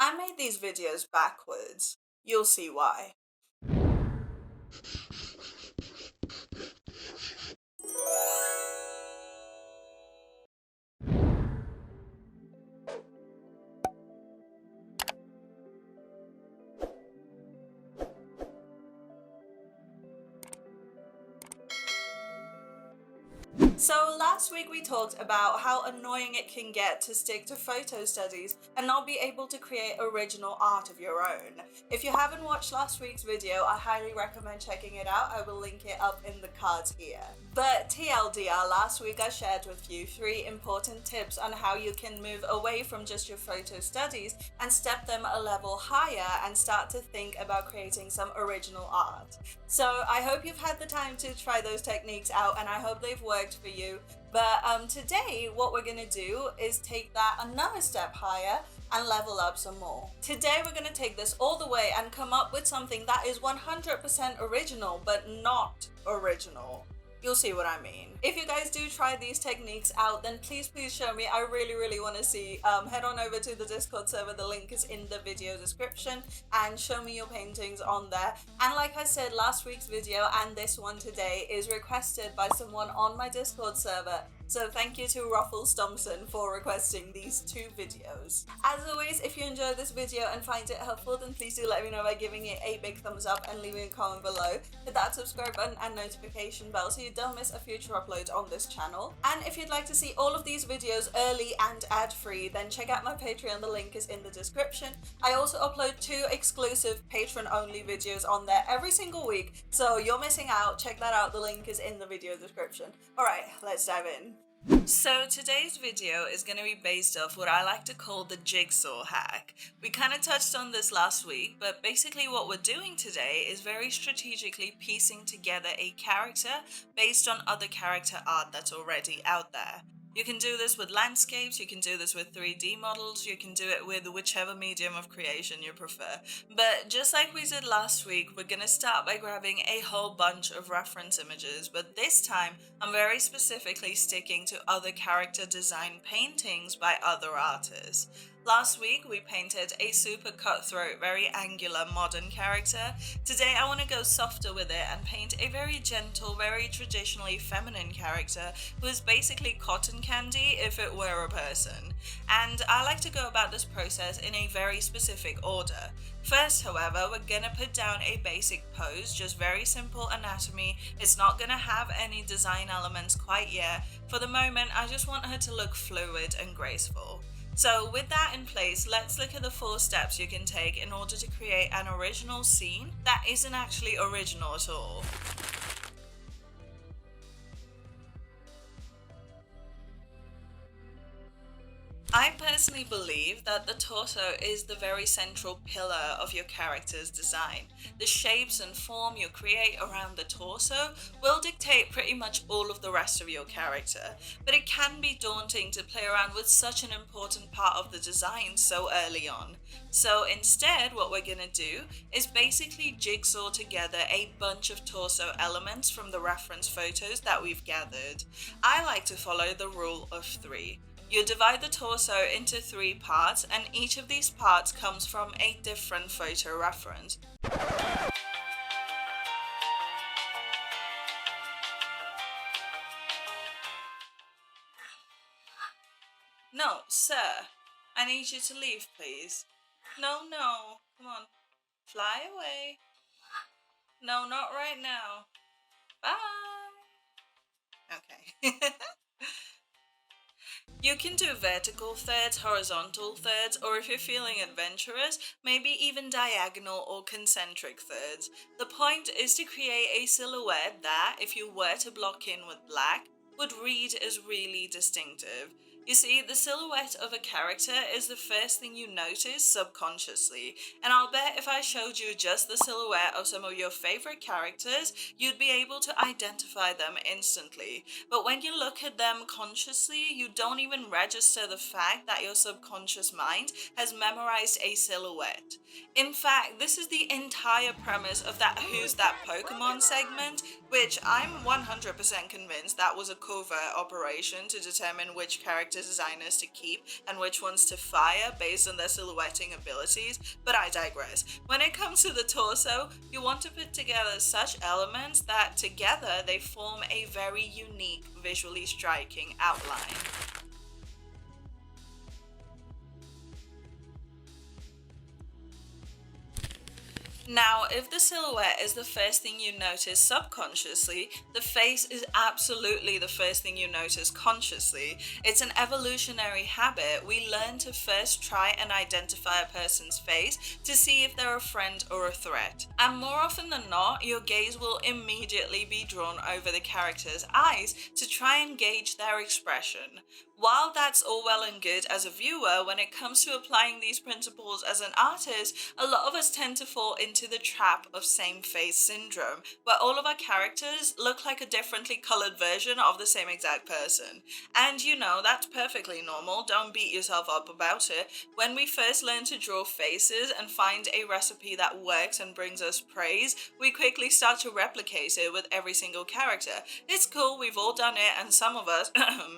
I made these videos backwards. You'll see why. So last week we talked about how annoying it can get to stick to photo studies and not be able to create original art of your own. If you haven't watched last week's video, I highly recommend checking it out. I will link it up in the cards here. But TLDR, last week I shared with you 3 important tips on how you can move away from just your photo studies and step them a level higher and start to think about creating some original art. So I hope you've had the time to try those techniques out and I hope they've worked for you. But today what we're going to do is take that another step higher and level up some more. Today we're going to take this all the way and come up with something that is 100% original but not original. You'll see what I mean. If you guys do try these techniques out, then please show me. I really want to see. Head on over to the Discord server. The link is in the video description and show me your paintings on there. And like I said, last week's video and this one today is requested by someone on my Discord server. So thank you to Ruffles Thompson for requesting these 2 videos. As always, if you enjoyed this video and find it helpful, then please do let me know by giving it a big thumbs up and leaving a comment below. Hit that subscribe button and notification bell so you don't miss a future upload on this channel. And if you'd like to see all of these videos early and ad-free, then check out my Patreon. The link is in the description. I also upload 2 exclusive Patreon-only videos on there every single week, so you're missing out. Check that out. The link is in the video description. Alright, let's dive in. So today's video is going to be based off what I like to call the jigsaw hack. We kind of touched on this last week, but basically what we're doing today is very strategically piecing together a character based on other character art that's already out there. You can do this with landscapes, you can do this with 3D models, you can do it with whichever medium of creation you prefer. But just like we did last week, we're going to start by grabbing a whole bunch of reference images, but this time I'm very specifically sticking to other character design paintings by other artists. Last week we painted a super cutthroat, very angular modern character. Today I want to go softer with it and paint a very gentle, very traditionally feminine character who is basically cotton candy if it were a person. And I like to go about this process in a very specific order. First, however, we're gonna put down a basic pose, just very simple anatomy. It's not gonna have any design elements quite yet. For the moment, I just want her to look fluid and graceful. So with that in place, let's look at the 4 steps you can take in order to create an original scene that isn't actually original at all. I personally believe that the torso is the very central pillar of your character's design. The shapes and form you create around the torso will dictate pretty much all of the rest of your character, but it can be daunting to play around with such an important part of the design so early on. So instead, what we're gonna do is basically jigsaw together a bunch of torso elements from the reference photos that we've gathered. I like to follow the rule of 3. You divide the torso into 3 parts, and each of these parts comes from a different photo reference. No, sir. I need you to leave, please. No, come on. Fly away. No, not right now. Bye. Okay. You can do vertical thirds, horizontal thirds, or if you're feeling adventurous, maybe even diagonal or concentric thirds. The point is to create a silhouette that, if you were to block in with black, would read as really distinctive. You see, the silhouette of a character is the first thing you notice subconsciously, and I'll bet if I showed you just the silhouette of some of your favorite characters, you'd be able to identify them instantly. But when you look at them consciously, you don't even register the fact that your subconscious mind has memorized a silhouette. In fact, this is the entire premise of that Who's That Pokemon segment, which I'm 100% convinced that was a covert operation to determine which character designers to keep and which ones to fire based on their silhouetting abilities, but I digress. When it comes to the torso, you want to put together such elements that together they form a very unique, visually striking outline. Now, if the silhouette is the first thing you notice subconsciously, the face is absolutely the first thing you notice consciously. It's an evolutionary habit. We learn to first try and identify a person's face to see if they're a friend or a threat. And more often than not, your gaze will immediately be drawn over the character's eyes to try and gauge their expression. While that's all well and good as a viewer, when it comes to applying these principles as an artist, a lot of us tend to fall into the trap of same face syndrome, where all of our characters look like a differently colored version of the same exact person. And that's perfectly normal, don't beat yourself up about it. When we first learn to draw faces and find a recipe that works and brings us praise, we quickly start to replicate it with every single character. It's cool, we've all done it, and some of us,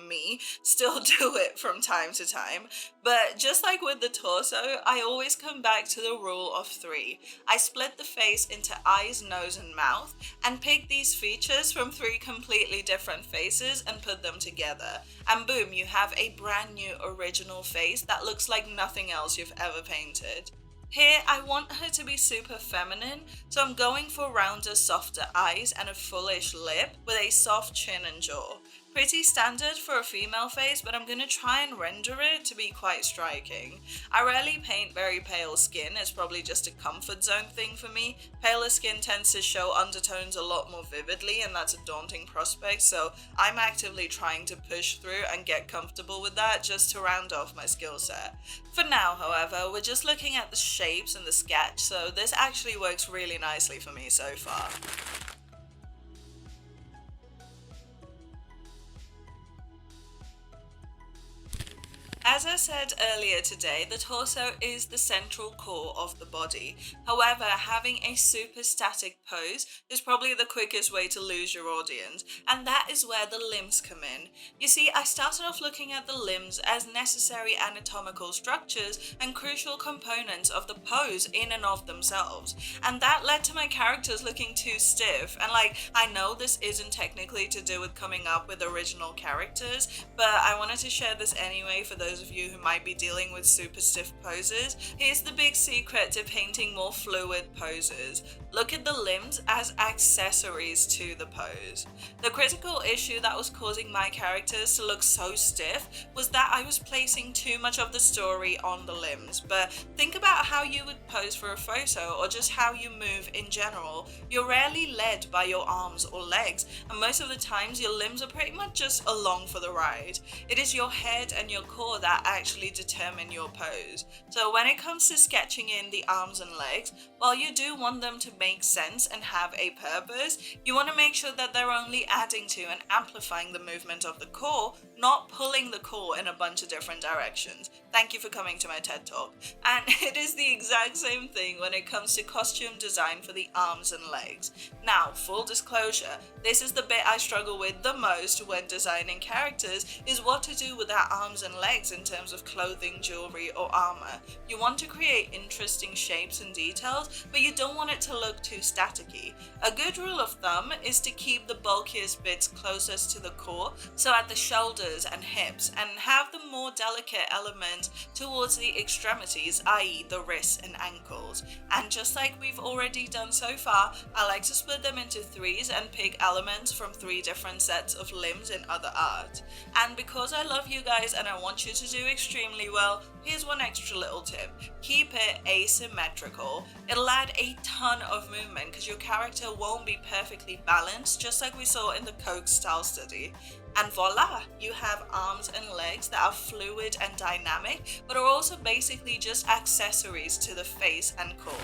me, still do it from time to time. But just like with the torso, I always come back to the rule of 3. I split the face into eyes, nose, and mouth, and pick these features from 3 completely different faces and put them together. And boom, you have a brand new original face that looks like nothing else you've ever painted. Here, I want her to be super feminine, so I'm going for rounder, softer eyes and a fullish lip with a soft chin and jaw. Pretty standard for a female face, but I'm going to try and render it to be quite striking. I rarely paint very pale skin, it's probably just a comfort zone thing for me. Paler skin tends to show undertones a lot more vividly, and that's a daunting prospect, so I'm actively trying to push through and get comfortable with that just to round off my skill set. For now, however, we're just looking at the shapes and the sketch, so this actually works really nicely for me so far. As I said earlier today, the torso is the central core of the body. However, having a super static pose is probably the quickest way to lose your audience, and that is where the limbs come in. You see, I started off looking at the limbs as necessary anatomical structures and crucial components of the pose in and of themselves, and that led to my characters looking too stiff. And I know this isn't technically to do with coming up with original characters, but I wanted to share this anyway for those of you who might be dealing with super stiff poses. Here's the big secret to painting more fluid poses. Look at the limbs as accessories to the pose. The critical issue that was causing my characters to look so stiff was that I was placing too much of the story on the limbs. But think about how you would pose for a photo, or just how you move in general. You're rarely led by your arms or legs, and most of the times your limbs are pretty much just along for the ride. It is your head and your core that actually determine your pose. So when it comes to sketching in the arms and legs, while you do want them to make sense and have a purpose, you want to make sure that they're only adding to and amplifying the movement of the core, not pulling the core in a bunch of different directions. Thank you for coming to my TED Talk. And it is the exact same thing when it comes to costume design for the arms and legs. Now, full disclosure, this is the bit I struggle with the most when designing characters, is what to do with our arms and legs in terms of clothing, jewelry, or armor. You want to create interesting shapes and details, but you don't want it to look too staticky. A good rule of thumb is to keep the bulkiest bits closest to the core, so at the shoulders and hips, and have the more delicate element towards the extremities, i.e. the wrists and ankles. And just like we've already done so far, I like to split them into 3s and pick elements from 3 different sets of limbs in other art. And because I love you guys and I want you to do extremely well, here's one extra little tip. Keep it asymmetrical. It'll add a ton of movement because your character won't be perfectly balanced, just like we saw in the Coke style study. And voila, you have arms and legs that are fluid and dynamic, but are also basically just accessories to the face and core.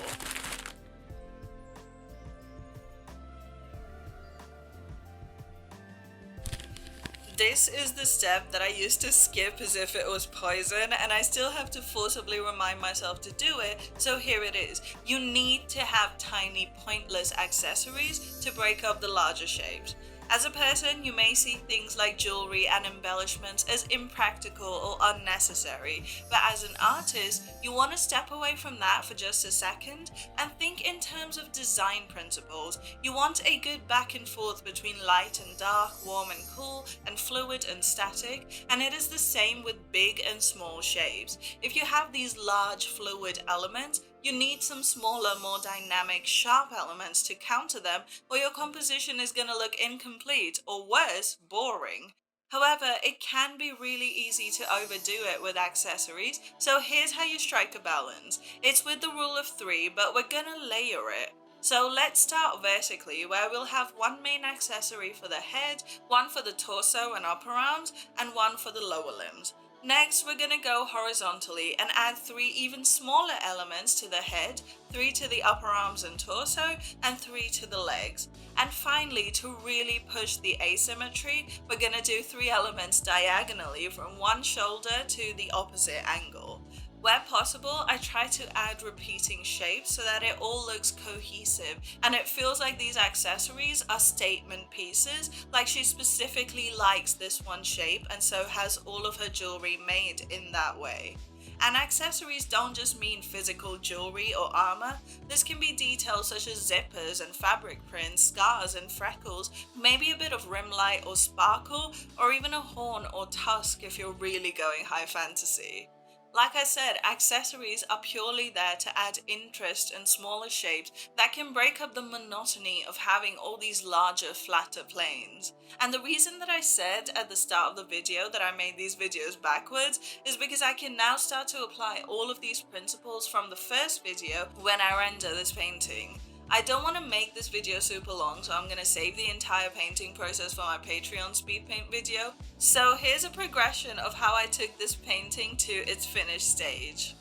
This is the step that I used to skip as if it was poison, and I still have to forcibly remind myself to do it, so here it is. You need to have tiny, pointless accessories to break up the larger shapes. As a person, you may see things like jewelry and embellishments as impractical or unnecessary, but as an artist, you want to step away from that for just a second and think in terms of design principles. You want a good back and forth between light and dark, warm and cool, and fluid and static, and it is the same with big and small shapes. If you have these large fluid elements, you need some smaller, more dynamic, sharp elements to counter them, or your composition is going to look incomplete, or worse, boring. However, it can be really easy to overdo it with accessories, so here's how you strike a balance. It's with the rule of 3, but we're going to layer it. So let's start vertically, where we'll have one main accessory for the head, one for the torso and upper arms, and one for the lower limbs. Next, we're going to go horizontally and add 3 even smaller elements to the head, 3 to the upper arms and torso, and 3 to the legs. And finally, to really push the asymmetry, we're going to do 3 elements diagonally from one shoulder to the opposite angle. Where possible, I try to add repeating shapes so that it all looks cohesive and it feels like these accessories are statement pieces, like she specifically likes this one shape and so has all of her jewelry made in that way. And accessories don't just mean physical jewelry or armor. This can be details such as zippers and fabric prints, scars and freckles, maybe a bit of rim light or sparkle, or even a horn or tusk if you're really going high fantasy. Like I said, accessories are purely there to add interest and smaller shapes that can break up the monotony of having all these larger, flatter planes. And the reason that I said at the start of the video that I made these videos backwards is because I can now start to apply all of these principles from the first video when I render this painting. I don't want to make this video super long, so I'm going to save the entire painting process for my Patreon speed paint video. So here's a progression of how I took this painting to its finished stage.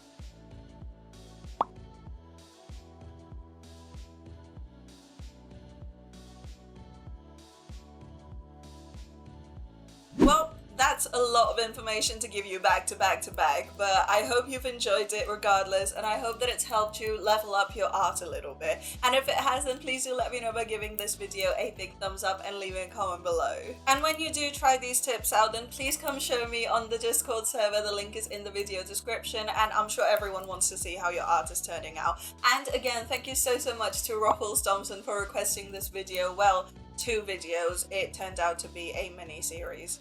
Well, that's a lot of information to give you back to back to back, but I hope you've enjoyed it regardless, and I hope that it's helped you level up your art a little bit. And if it hasn't, please do let me know by giving this video a big thumbs up and leaving a comment below. And when you do try these tips out, then please come show me on the Discord server. The link is in the video description, and I'm sure everyone wants to see how your art is turning out. And again, thank you so much to Ruffles Thompson for requesting this video. Well, 2 videos. It turned out to be a mini series.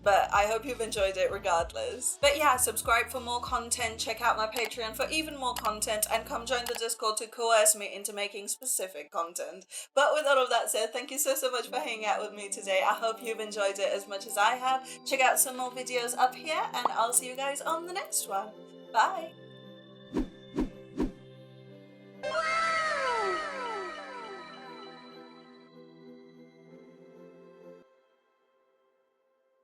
But I hope you've enjoyed it regardless. But yeah, subscribe for more content, check out my Patreon for even more content, and come join the Discord to coerce me into making specific content. But with all of that said, thank you so much for hanging out with me today. I hope you've enjoyed it as much as I have. Check out some more videos up here, and I'll see you guys on the next one. Bye!